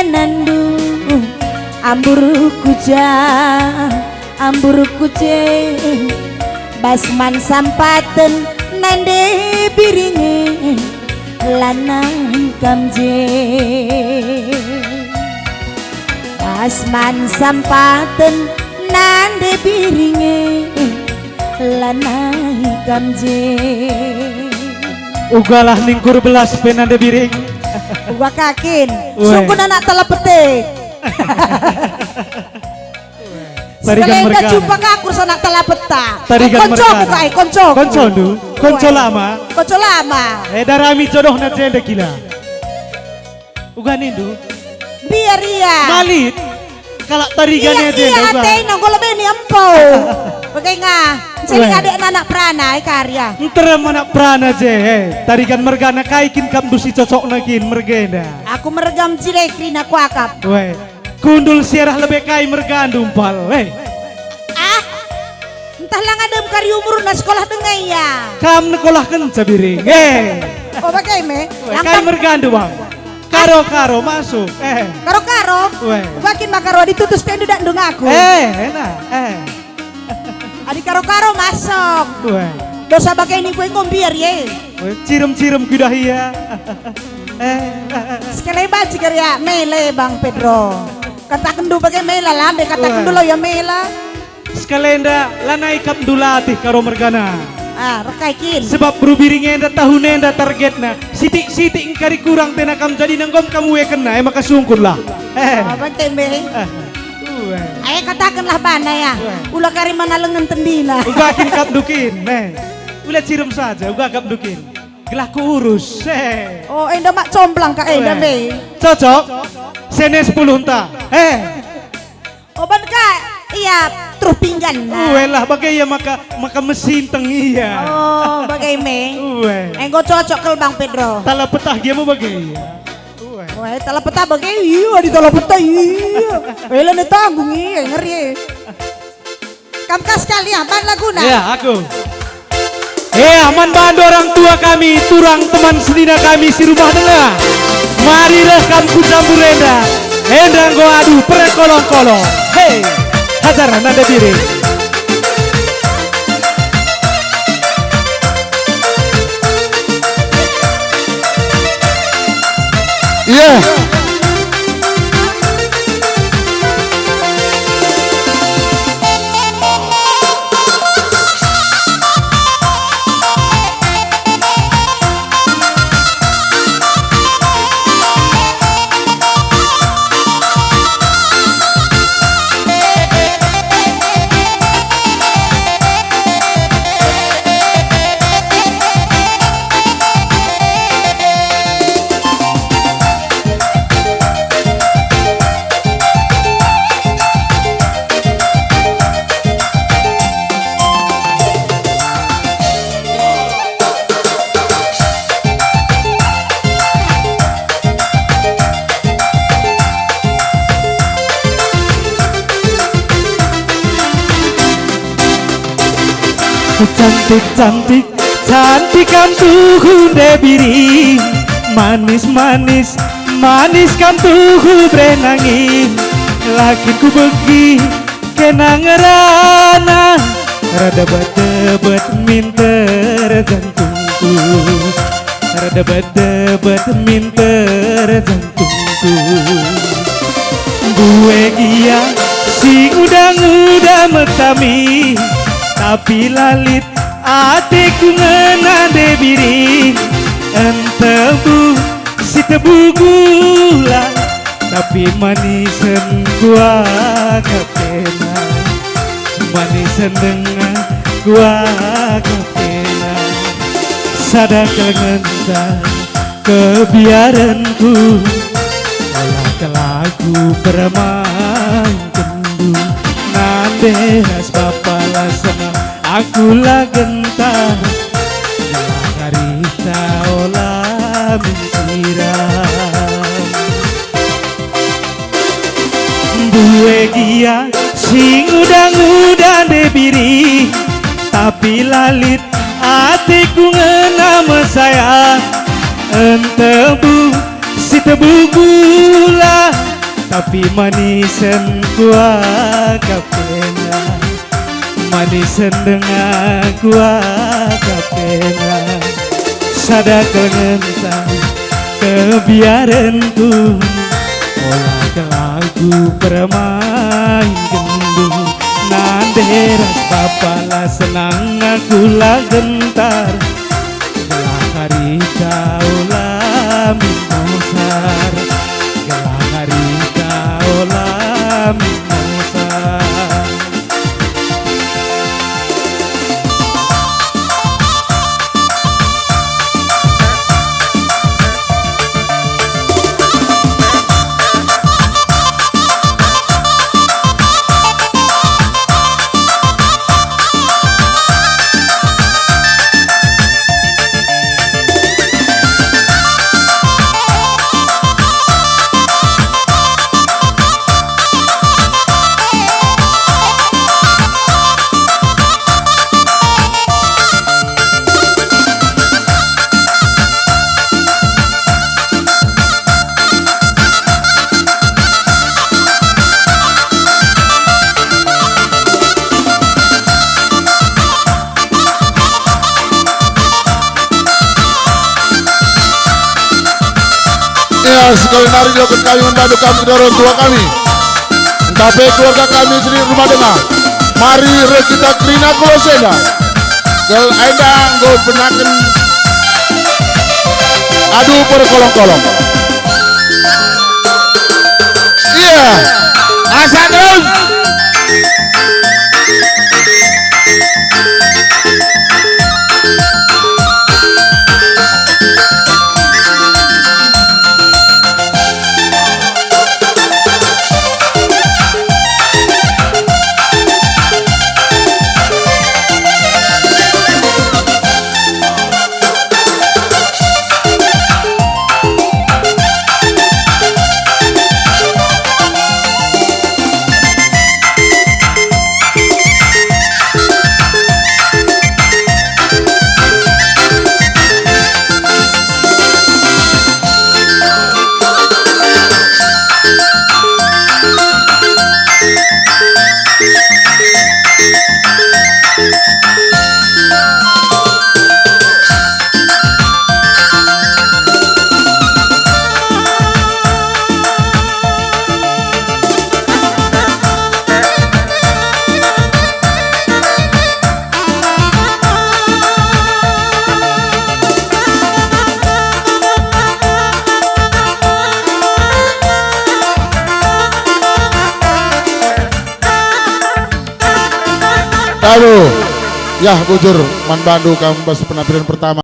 nandu amburuku je basman sampaten nande biringe lanang kamje basman sampaten nande biringe lanang kamje ugalah ningkur belas penande biring uga kakin sungguh anak telepete sekalian dah jumpa aku sanak telepeta konco buka konco lama darami jodoh na jenda gila uga nindu biar iya malit kalak tarigannya jenda iya uga teh nonggol beni empo pakai ngah jadi adek anak prana karya terem anak prana je tarigan mergana kaikin kam dusi cocok nakin mergenda aku meregam jirekri aku akap kundul sierah lebih kai mergandum pal entah lang adem kari umur na sekolah dengai ya kam nekolah kan cabiring oh bagai me kai mergandu bang karo masuk karo bakin makaro ditutus pendu dak ndung aku enak adik karo masuk dosa bagai ini kue ngombiar ye cirem kudah iya sekali baca karya mele bang Pedro kata kendu bagai mela lambe kata kendu lo ya mela sekalenda lanai kap dulatih karo mergana rekaikin sebab berubiring enda tahun enda targetna sitik ingkari kurang tenakam jadi nanggom kamu ya kena maka sungkur lah apa tembe ayo katakanlah bana ya ulah kari mana lengan tendina uga kini kap dukin ulah cirem saja uga kap dukin gelah ku urus oh enda mak comblang kak enda me cocok sene 10 entah oh ban kak iya terus pinggan lah bagai ya maka mesin teng iya oh bagai me engko cocok kel bang Pedro tala petah dia mau bagai tala petah bagai iya di tala petah iya wela ne tanggung iya ngeri kamkas sekali ban laguna ya aku aman bandu orang tua kami turang teman selina kami si rumah tengah mari rekam ku campur endang go adu prekolong-kolong hajaran nada diri cantikan tuhu debiri manis kan tuhu berenangin laki ku begi kena ngerana rada bet minter jantungku rada bet minter jantungku gue gia si udang metami tapi lalit atiku ngenade biri entebu si tebu gula tapi manisen gua kapena manisen dengan gua kapena sadar kelengan kebiaranku olah lagu bermain kendu nande ras bapala senang aku lah gentah jalan harita olah mensiram buwe gia sing udang debiri tapi lalit hatiku ngenama saya entebu si tebu gula tapi manisen gua kapena, manisen dengan gua kapena, sadaka ngentang kebiaranku, olah ke lagu bermain gendung, nanderas papala senang aku lah gentar, gelah harita ulah mimosar, gelah harita ulah mimosar. Ya, sekali mari dilakukan kami membantu kami kedua orang tua kami, tapi keluarga kami sendiri rumah dengar. Mari kita krina kulosena gal aindang go penaken aduh per kolong-kolong. Iya, asadum. Aduh, ya bujur Man Bandu kamu pas penampilan pertama.